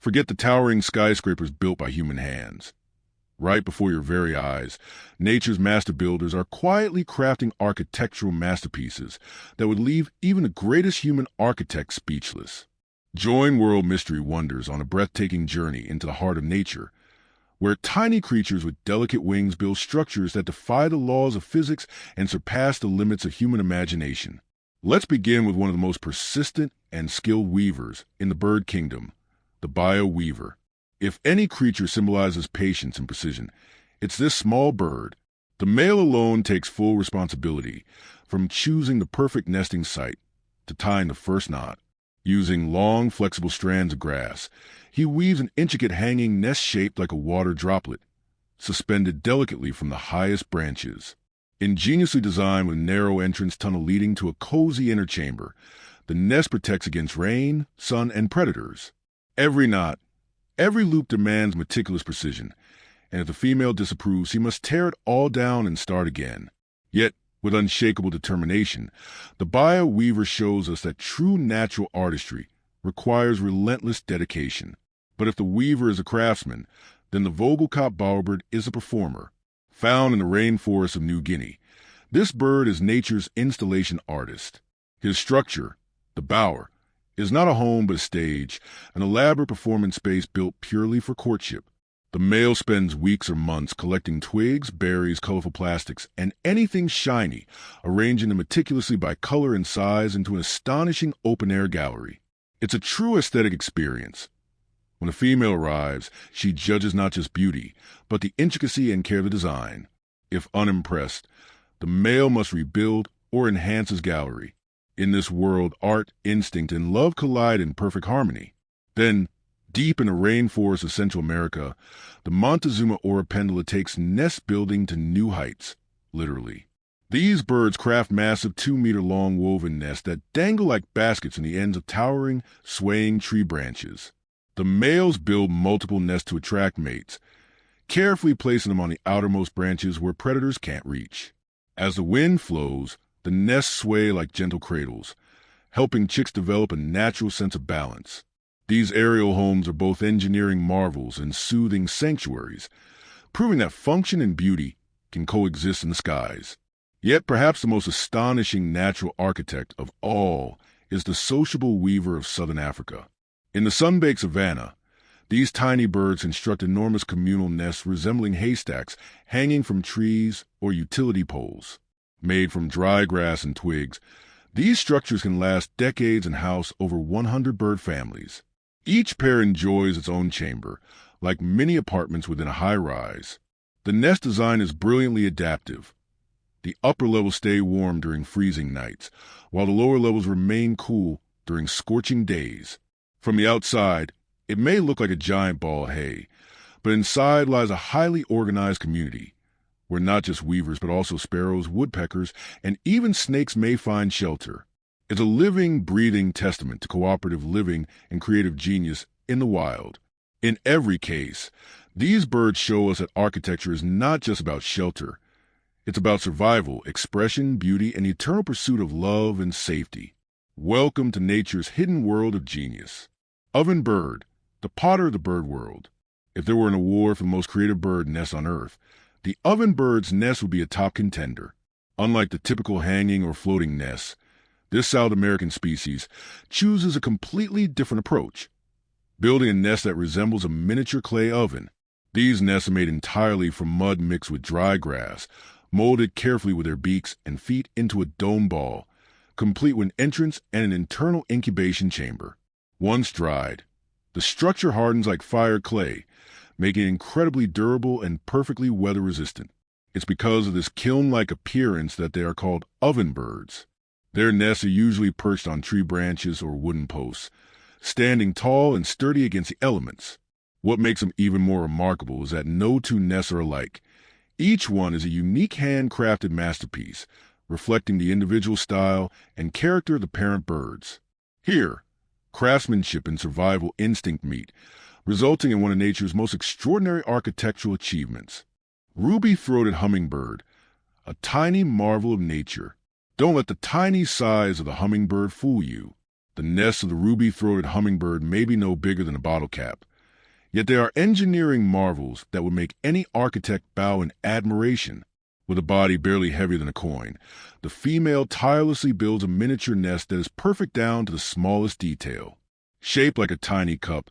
Forget the towering skyscrapers built by human hands. Right before your very eyes, nature's master builders are quietly crafting architectural masterpieces that would leave even the greatest human architect speechless. Join World Mystery Wonders on a breathtaking journey into the heart of nature, where tiny creatures with delicate wings build structures that defy the laws of physics and surpass the limits of human imagination. Let's begin with one of the most persistent and skilled weavers in the bird kingdom, the bio-weaver. If any creature symbolizes patience and precision, it's this small bird. The male alone takes full responsibility, from choosing the perfect nesting site to tying the first knot. Using long, flexible strands of grass, he weaves an intricate hanging nest shaped like a water droplet, suspended delicately from the highest branches. Ingeniously designed with a narrow entrance tunnel leading to a cozy inner chamber, the nest protects against rain, sun, and predators. Every knot, every loop demands meticulous precision, and if the female disapproves, he must tear it all down and start again. Yet, with unshakable determination, the bio-weaver shows us that true natural artistry requires relentless dedication. But if the weaver is a craftsman, then the Vogelkop bowerbird is a performer. Found in the rainforests of New Guinea, this bird is nature's installation artist. His structure, the bower, is not a home but a stage, an elaborate performance space built purely for courtship. The male spends weeks or months collecting twigs, berries, colorful plastics, and anything shiny, arranging them meticulously by color and size into an astonishing open-air gallery. It's a true aesthetic experience. When a female arrives, she judges not just beauty, but the intricacy and care of the design. If unimpressed, the male must rebuild or enhance his gallery. In this world, art, instinct, and love collide in perfect harmony. Then, deep in the rainforests of Central America, the Montezuma oripendula takes nest building to new heights, literally. These birds craft massive 2-meter-long woven nests that dangle like baskets in the ends of towering, swaying tree branches. The males build multiple nests to attract mates, carefully placing them on the outermost branches where predators can't reach. As the wind flows, the nests sway like gentle cradles, helping chicks develop a natural sense of balance. These aerial homes are both engineering marvels and soothing sanctuaries, proving that function and beauty can coexist in the skies. Yet perhaps the most astonishing natural architect of all is the sociable weaver of southern Africa. In the sun-baked savanna, these tiny birds construct enormous communal nests resembling haystacks hanging from trees or utility poles. Made from dry grass and twigs, these structures can last decades and house over 100 bird families. Each pair enjoys its own chamber, like mini apartments within a high-rise. The nest design is brilliantly adaptive. The upper levels stay warm during freezing nights, while the lower levels remain cool during scorching days. From the outside, it may look like a giant ball of hay, but inside lies a highly organized community, where not just weavers but also sparrows, woodpeckers, and even snakes may find shelter. It's a living, breathing testament to cooperative living and creative genius in the wild. In every case, these birds show us that architecture is not just about shelter. It's about survival, expression, beauty, and the eternal pursuit of love and safety. Welcome to nature's hidden world of genius. Ovenbird, the potter of the bird world. If there were an award for the most creative bird nest on Earth, the ovenbird's nest would be a top contender. Unlike the typical hanging or floating nests, this South American species chooses a completely different approach, building a nest that resembles a miniature clay oven. These nests are made entirely from mud mixed with dry grass, molded carefully with their beaks and feet into a dome ball, complete with an entrance and an internal incubation chamber. Once dried, the structure hardens like fired clay, making it incredibly durable and perfectly weather-resistant. It's because of this kiln-like appearance that they are called ovenbirds. Their nests are usually perched on tree branches or wooden posts, standing tall and sturdy against the elements. What makes them even more remarkable is that no two nests are alike. Each one is a unique handcrafted masterpiece, reflecting the individual style and character of the parent birds. Here, craftsmanship and survival instinct meet, resulting in one of nature's most extraordinary architectural achievements. Ruby-throated hummingbird, a tiny marvel of nature. Don't let the tiny size of the hummingbird fool you. The nest of the ruby-throated hummingbird may be no bigger than a bottle cap, Yet they are engineering marvels that would make any architect bow in admiration. With a body barely heavier than a coin, the female tirelessly builds a miniature nest that is perfect down to the smallest detail. Shaped like a tiny cup,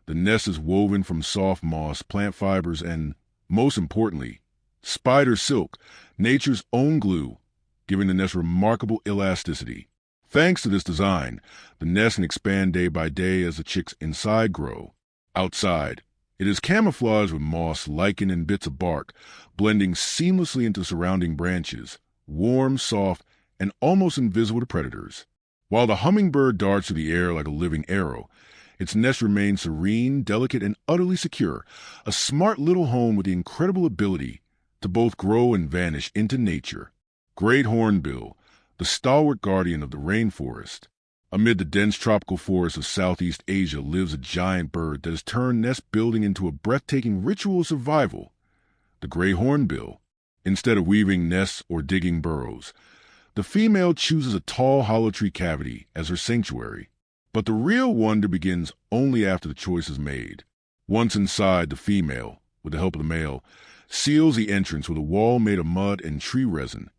the nest is woven from soft moss, plant fibers, and, most importantly, spider silk, nature's own glue, giving the nest remarkable elasticity. Thanks to this design, the nest can expand day by day as the chicks inside grow. Outside, it is camouflaged with moss, lichen, and bits of bark, blending seamlessly into surrounding branches, warm, soft, and almost invisible to predators. While the hummingbird darts through the air like a living arrow, its nest remains serene, delicate, and utterly secure, a smart little home with the incredible ability to both grow and vanish into nature. Great hornbill, the stalwart guardian of the rainforest. Amid the dense tropical forests of Southeast Asia lives a giant bird that has turned nest building into a breathtaking ritual of survival. The gray hornbill. Instead of weaving nests or digging burrows, the female chooses a tall hollow tree cavity as her sanctuary. But the real wonder begins only after the choice is made. Once inside, the female, with the help of the male, seals the entrance with a wall made of mud and tree resin,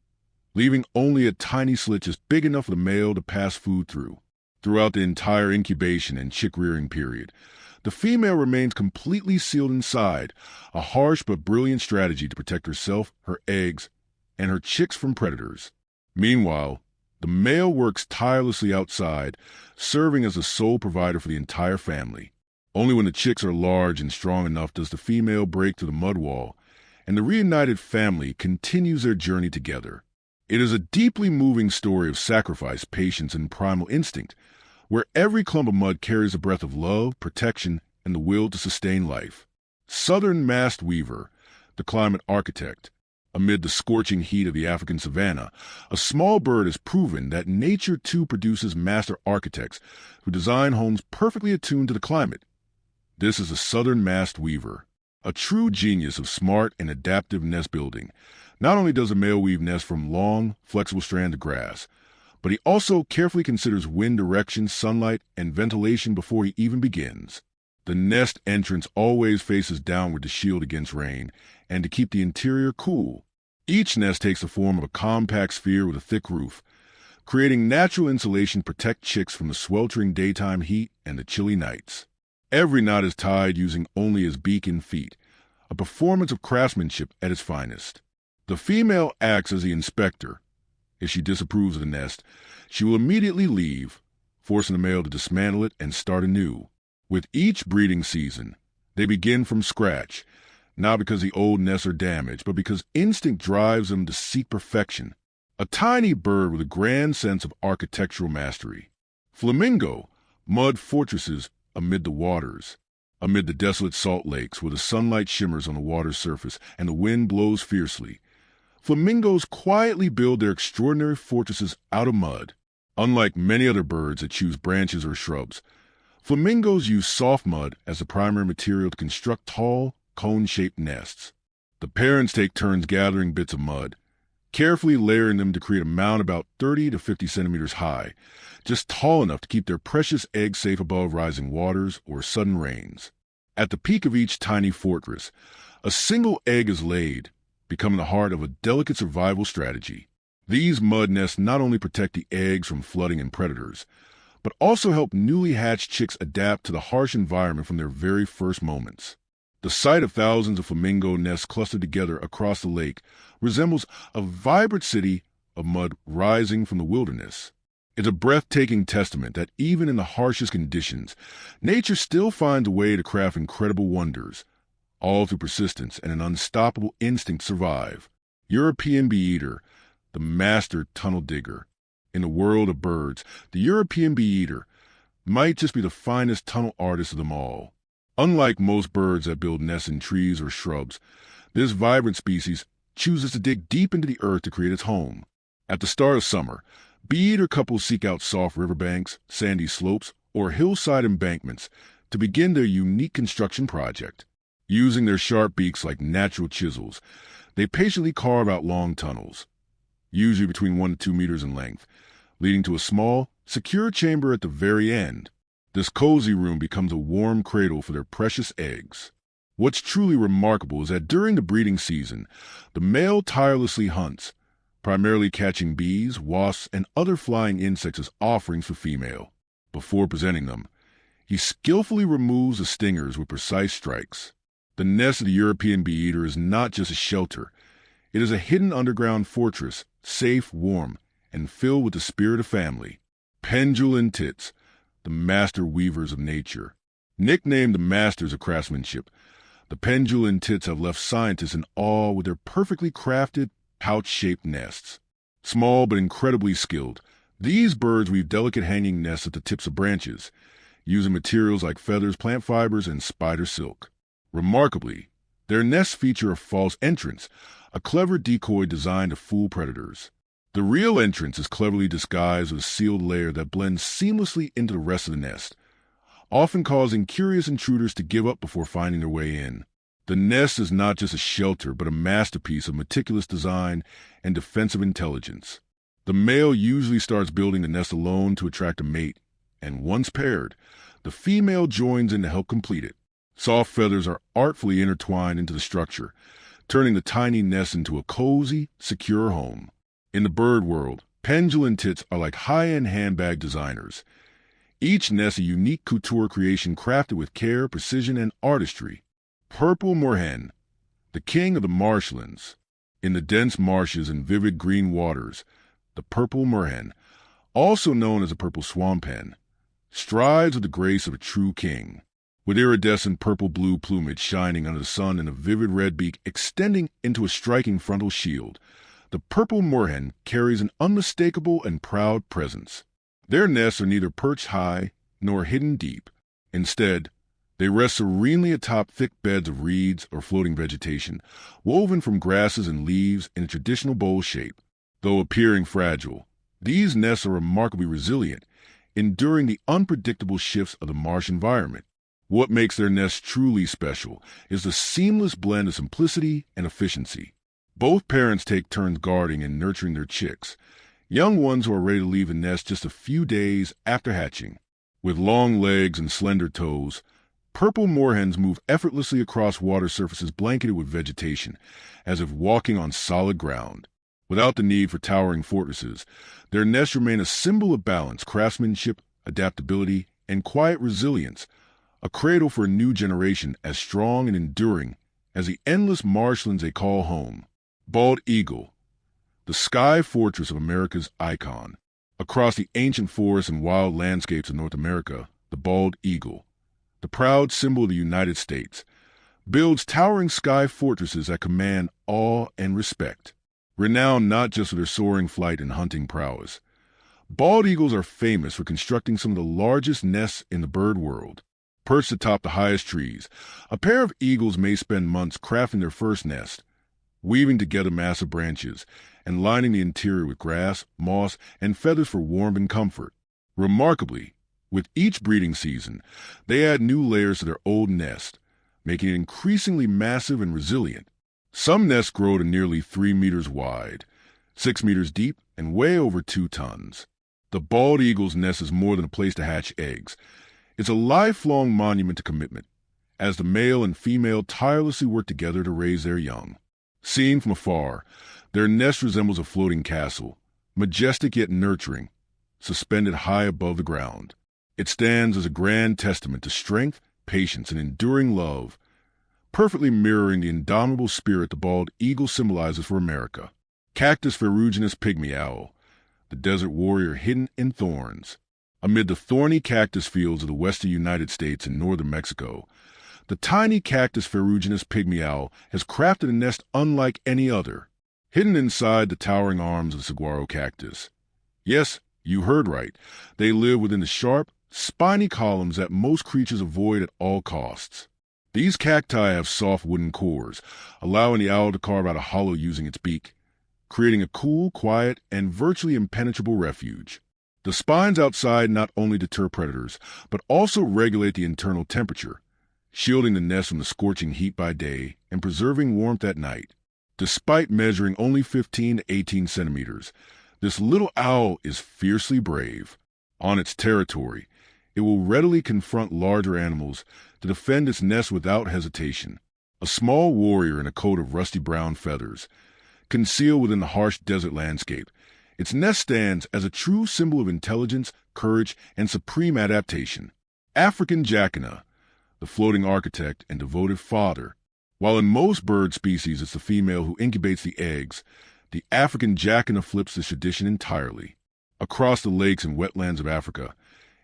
leaving only a tiny slit just big enough for the male to pass food through. Throughout the entire incubation and chick-rearing period, the female remains completely sealed inside, a harsh but brilliant strategy to protect herself, her eggs, and her chicks from predators. Meanwhile, the male works tirelessly outside, serving as the sole provider for the entire family. Only when the chicks are large and strong enough does the female break through the mud wall, and the reunited family continues their journey together. It is a deeply moving story of sacrifice, patience, and primal instinct, where every clump of mud carries a breath of love, protection, and the will to sustain life. Southern masked weaver, the climate architect. Amid the scorching heat of the African savanna, a small bird has proven that nature too produces master architects who design homes perfectly attuned to the climate. This is a southern masked weaver, a true genius of smart and adaptive nest building. Not only does the male weave nests from long, flexible strands of grass, but he also carefully considers wind direction, sunlight, and ventilation before he even begins. The nest entrance always faces downward to shield against rain and to keep the interior cool. Each nest takes the form of a compact sphere with a thick roof, creating natural insulation to protect chicks from the sweltering daytime heat and the chilly nights. Every knot is tied using only his beak and feet, a performance of craftsmanship at its finest. The female acts as the inspector. If she disapproves of the nest, she will immediately leave, forcing the male to dismantle it and start anew. With each breeding season, they begin from scratch, not because the old nests are damaged, but because instinct drives them to seek perfection. A tiny bird with a grand sense of architectural mastery. Flamingo, mud fortresses amid the waters. Amid the desolate salt lakes where the sunlight shimmers on the water's surface and the wind blows fiercely, flamingos quietly build their extraordinary fortresses out of mud. Unlike many other birds that choose branches or shrubs, flamingos use soft mud as the primary material to construct tall, cone-shaped nests. The parents take turns gathering bits of mud, carefully layering them to create a mound about 30 to 50 centimeters high, just tall enough to keep their precious eggs safe above rising waters or sudden rains. At the peak of each tiny fortress, a single egg is laid, becoming the heart of a delicate survival strategy. These mud nests not only protect the eggs from flooding and predators, but also help newly hatched chicks adapt to the harsh environment from their very first moments. The sight of thousands of flamingo nests clustered together across the lake resembles a vibrant city of mud rising from the wilderness. It's a breathtaking testament that even in the harshest conditions, nature still finds a way to craft incredible wonders, all through persistence and an unstoppable instinct to survive. European bee-eater, the master tunnel digger. In the world of birds, the European bee-eater might just be the finest tunnel artist of them all. Unlike most birds that build nests in trees or shrubs, this vibrant species chooses to dig deep into the earth to create its home. At the start of summer, bee-eater couples seek out soft riverbanks, sandy slopes, or hillside embankments to begin their unique construction project. Using their sharp beaks like natural chisels, they patiently carve out long tunnels, usually between 1 to 2 meters in length, leading to a small, secure chamber at the very end. This cozy room becomes a warm cradle for their precious eggs. What's truly remarkable is that during the breeding season, the male tirelessly hunts, primarily catching bees, wasps, and other flying insects as offerings for female. Before presenting them, he skillfully removes the stingers with precise strikes. The nest of the European bee-eater is not just a shelter. It is a hidden underground fortress, safe, warm, and filled with the spirit of family. Pendulum tits, the master weavers of nature. Nicknamed the masters of craftsmanship, the pendulum tits have left scientists in awe with their perfectly crafted, pouch-shaped nests. Small but incredibly skilled, these birds weave delicate hanging nests at the tips of branches, using materials like feathers, plant fibers, and spider silk. Remarkably, their nests feature a false entrance, a clever decoy designed to fool predators. The real entrance is cleverly disguised with a sealed layer that blends seamlessly into the rest of the nest, often causing curious intruders to give up before finding their way in. The nest is not just a shelter, but a masterpiece of meticulous design and defensive intelligence. The male usually starts building the nest alone to attract a mate, and once paired, the female joins in to help complete it. Soft feathers are artfully intertwined into the structure, turning the tiny nest into a cozy, secure home. In the bird world, pendulum tits are like high-end handbag designers. Each nest a unique couture creation crafted with care, precision, and artistry. Purple moorhen, the king of the marshlands. In the dense marshes and vivid green waters, the purple moorhen, also known as a purple swamp hen, strides with the grace of a true king. With iridescent purple-blue plumage shining under the sun and a vivid red beak extending into a striking frontal shield, the purple moorhen carries an unmistakable and proud presence. Their nests are neither perched high nor hidden deep. Instead, they rest serenely atop thick beds of reeds or floating vegetation, woven from grasses and leaves in a traditional bowl shape. Though appearing fragile, these nests are remarkably resilient, enduring the unpredictable shifts of the marsh environment. What makes their nests truly special is the seamless blend of simplicity and efficiency. Both parents take turns guarding and nurturing their chicks, young ones who are ready to leave the nest just a few days after hatching. With long legs and slender toes, purple moorhens move effortlessly across water surfaces blanketed with vegetation, as if walking on solid ground. Without the need for towering fortresses, their nests remain a symbol of balance, craftsmanship, adaptability, and quiet resilience, a cradle for a new generation as strong and enduring as the endless marshlands they call home. Bald eagle, the sky fortress of America's icon. Across the ancient forests and wild landscapes of North America, the bald eagle, the proud symbol of the United States, builds towering sky fortresses that command awe and respect. Renowned not just for their soaring flight and hunting prowess, bald eagles are famous for constructing some of the largest nests in the bird world. Perched atop the highest trees, a pair of eagles may spend months crafting their first nest, weaving together massive branches and lining the interior with grass, moss, and feathers for warmth and comfort. Remarkably, with each breeding season, they add new layers to their old nest, making it increasingly massive and resilient. Some nests grow to nearly 3 meters wide, 6 meters deep, and weigh over 2 tons. The bald eagle's nest is more than a place to hatch eggs. It's a lifelong monument to commitment, as the male and female tirelessly work together to raise their young. Seen from afar, their nest resembles a floating castle, majestic yet nurturing, suspended high above the ground. It stands as a grand testament to strength, patience, and enduring love, perfectly mirroring the indomitable spirit the bald eagle symbolizes for America. Cactus ferruginous pygmy owl, the desert warrior hidden in thorns. Amid the thorny cactus fields of the western United States and northern Mexico, the tiny cactus ferruginous pygmy owl has crafted a nest unlike any other, hidden inside the towering arms of the saguaro cactus. Yes, you heard right. They live within the sharp, spiny columns that most creatures avoid at all costs. These cacti have soft wooden cores, allowing the owl to carve out a hollow using its beak, creating a cool, quiet, and virtually impenetrable refuge. The spines outside not only deter predators, but also regulate the internal temperature, shielding the nest from the scorching heat by day and preserving warmth at night. Despite measuring only 15 to 18 centimeters, this little owl is fiercely brave. On its territory, It will readily confront larger animals to defend its nest without hesitation. A small warrior in a coat of rusty brown feathers, concealed within the harsh desert landscape, its nest stands as a true symbol of intelligence, courage, and supreme adaptation. African jacana, the floating architect and devoted father. While in most bird species it's the female who incubates the eggs, the African jacana flips this tradition entirely. Across the lakes and wetlands of Africa,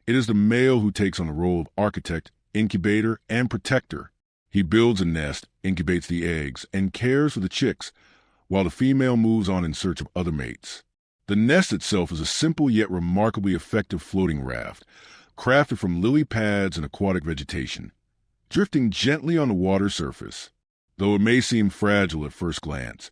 it is the male who takes on the role of architect, incubator, and protector. He builds a nest, incubates the eggs, and cares for the chicks, while the female moves on in search of other mates. The nest itself is a simple yet remarkably effective floating raft, crafted from lily pads and aquatic vegetation, drifting gently on the water's surface. Though it may seem fragile at first glance,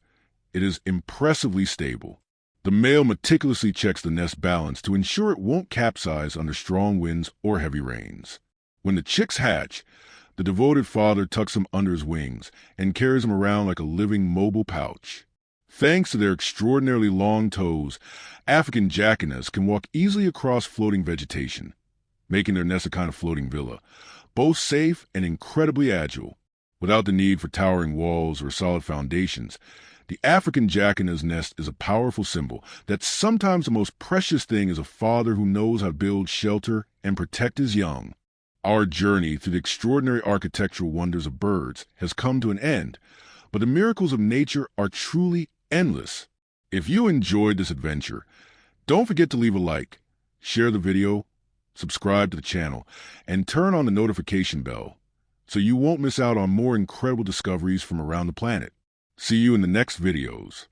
it is impressively stable. The male meticulously checks the nest balance to ensure it won't capsize under strong winds or heavy rains. When the chicks hatch, the devoted father tucks them under his wings and carries them around like a living mobile pouch. Thanks to their extraordinarily long toes, African jacanas can walk easily across floating vegetation, making their nest a kind of floating villa, both safe and incredibly agile. Without the need for towering walls or solid foundations, the African jacana's nest is a powerful symbol that sometimes the most precious thing is a father who knows how to build shelter and protect his young. Our journey through the extraordinary architectural wonders of birds has come to an end, but the miracles of nature are truly endless. If you enjoyed this adventure, don't forget to leave a like, share the video, subscribe to the channel, and turn on the notification bell so you won't miss out on more incredible discoveries from around the planet. See you in the next videos.